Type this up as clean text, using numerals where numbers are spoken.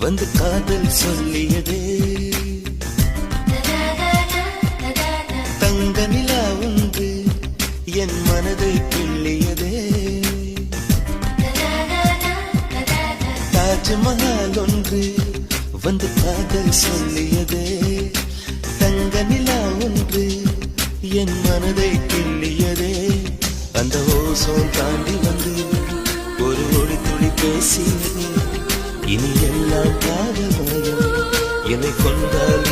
வந்து காதல் சொல்லியதே. தங்க நிலா ஒன்று என் மனதை கிள்ளியதே. தாஜ்மஹால் ஒன்று வந்து காதல் சொல்லியதே. தங்க நிலா ஒன்று என் மனதை கிள்ளியதே. அந்த ஓசோன் தாண்டி வந்து ஒரு ஒளி துளி பேசியதே. இனி எல்லாம் காதல் என்னை கொண்டால்